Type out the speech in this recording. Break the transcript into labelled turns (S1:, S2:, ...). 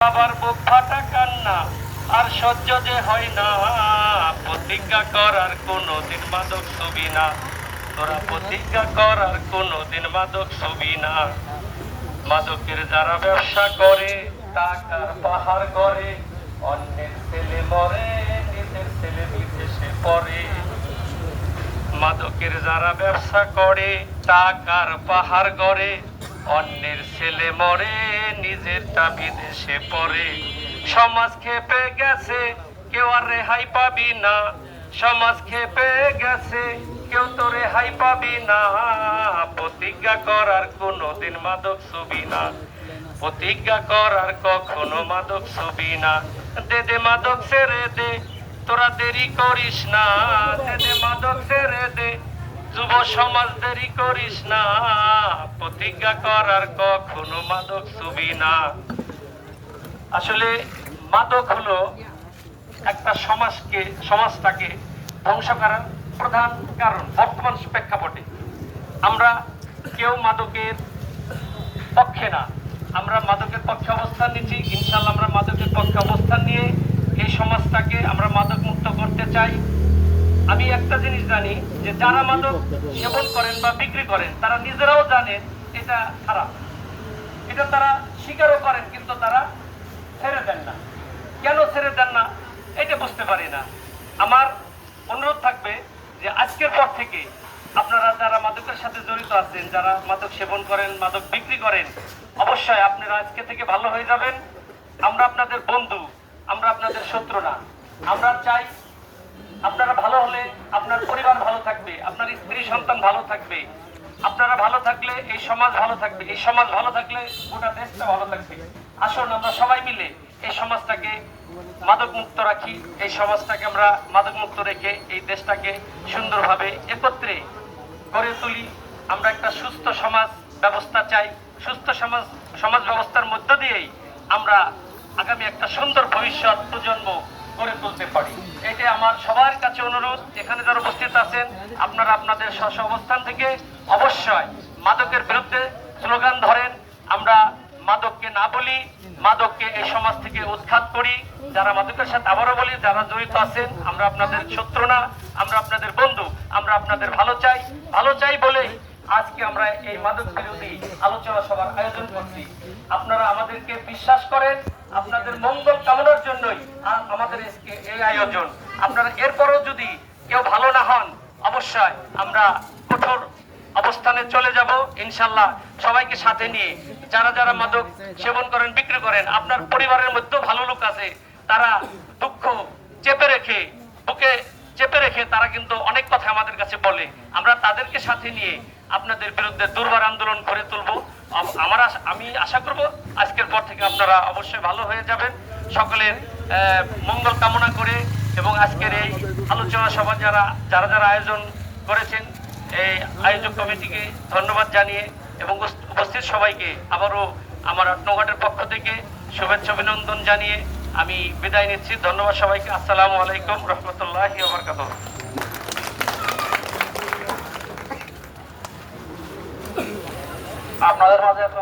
S1: বাবার বুক ফাটা কান্না আর সহ্য যে হয় না, প্রতিজ্ঞা কর আর কোনোদিন মাদক ছবি না। তোরা প্রতিজ্ঞা কর আর কোনোদিন মাদক ছবি না। মাদকের যারা ব্যবসা করে টাকার পাহাড় করে, অন্যের ছেলে মরে নিজের ছেলে বিদেশে পড়ে। মাদকের যারা ব্যবসা করে টাকার পাহাড় গড়ে, অন্যের ছেলে মরে নিজেরটা বিদেশে পড়ে। সমাজ খেপে গেছে কেউ আর রেহাই পাবি না, সমাজ খেপে গেছে কেউ তো রেহাই পাবি না। প্রতিজ্ঞা কর আর কোনোদিন মাদক ছবি না, প্রতিজ্ঞা কর আর কখনো মাদক ছবি না। দে দে মাদক ছেড়ে দে, তোরা দেরি করিস না। দে দে মাদক ছেড়ে দে, যুব সমাজ দেরি করিস না। প্রতিজ্ঞা কর আর কখনো মাদক ছবি না। আসলে মাদক হলো একটা সমাজটাকে ধ্বংস করার প্রধান কারণ। বর্তমান প্রেক্ষাপটে আমরা কেউ মাদকের পক্ষে না, আমরা মাদকের পক্ষে অবস্থান নিচ্ছি। ইনশাআল্লাহ আমরা মাদকের পক্ষে অবস্থান নিয়ে এই সমাজটাকে আমরা মাদক মুক্ত করতে চাই। আমি একটা জিনিস জানি যে যারা মাদক সেবন করেন বা বিক্রি করেন তারা নিজেরাও জানেন এটা খারাপ, এটা তারা স্বীকারও করেন, কিন্তু তারা ছেড়ে দেন না। কেন ছেড়ে দেন না এটা বুঝতে পারি না। আমার অনুরোধ থাকবে যে আজকের পর থেকে আপনারা যারা মাদকের সাথে জড়িত আছেন, যারা মাদক সেবন করেন, মাদক বিক্রি করেন, অবশ্যই আপনারা আজকে থেকে ভালো হয়ে যাবেন। আমরা আপনাদের বন্ধু, আমরা আপনাদের শত্রু না। আমরা চাই আপনারা ভালো হলে আপনার পরিবার ভালো থাকবে, আপনার স্ত্রী সন্তান ভালো থাকবে। আপনারা ভালো থাকলে এই সমাজ ভালো থাকবে, এই সমাজ ভালো থাকলে গোটা দেশটা ভালো থাকবে। আসুন আমরা সবাই মিলে এই সমাজটাকে মাদক মুক্ত রাখি, এই সমাজটাকে আমরা মাদক মুক্ত রেখে এই দেশটাকে সুন্দরভাবে একত্রে গড়ে তুলি। আমরা একটা সুস্থ সমাজ ব্যবস্থা চাই। সুস্থ সমাজ ব্যবস্থার মধ্য দিয়েই আমরা আগামী একটা সুন্দর ভবিষ্যৎ প্রজন্ম গড়ে তুলতে পারি। এটা আমার সবার কাছে অনুরোধ। এখানে যারা উপস্থিত আছেন আপনারা আপনাদের স্ব অবস্থান থেকে অবশ্যই মাদকের বিরুদ্ধে স্লোগান ধরেন। আমরা মাদককে না বলি, মাদককে এই সমাজ থেকে উৎখাত করি। যারা মাদকের সাথে আবারও বলি যারা জড়িত আছেন, আমরা আপনাদের শত্রু না, আমরা আপনাদের বন্ধু, আমরা আপনাদের ভালো চাই। ভালো চাই বলেই আজকে আমরা এই মাদক বিরোধী আলোচনা সভার আয়োজন করছি। আপনারা আমাদেরকে বিশ্বাস করেন, আপনাদের মঙ্গল কামনার জন্যই আমাদের এই আয়োজন। আপনারা এরপরও যদি কেউ ভালো না হন অবশ্যই আমরা কঠোর অবস্থানে চলে যাব ইনশাল্লাহ, সবাইকে সাথে নিয়ে। যারা যারা মাদক সেবন করেন, বিক্রি করেন, আপনার পরিবারের মধ্যেও ভালো লোক আছে, তারা দুঃখ চেপে রেখে, বুকে চেপে রেখে তারা কিন্তু অনেক কথা আমাদের কাছে বলে। আমরা তাদেরকে সাথে নিয়ে আপনাদের বিরুদ্ধে দুর্বার আন্দোলন করে তুলব। আমি আশা করব আজকের পর থেকে আপনারা অবশ্যই ভালো হয়ে যাবেন। সকলের মঙ্গল কামনা করে এবং আজকের এই আলোচনা সভা যারা যারা আয়োজন করেছেন এই আয়োজক কমিটিকে ধন্যবাদ জানিয়ে এবং উপস্থিত সবাইকে আবারও আমার ৮ নং ওয়ার্ডের পক্ষ থেকে শুভেচ্ছা অভিনন্দন জানিয়ে আমি বিদায় নিচ্ছি। ধন্যবাদ সবাইকে। আসসালামু আলাইকুম রহমতুল্লাহি ওয়া বারাকাতুহু। আপনাদের মাঝে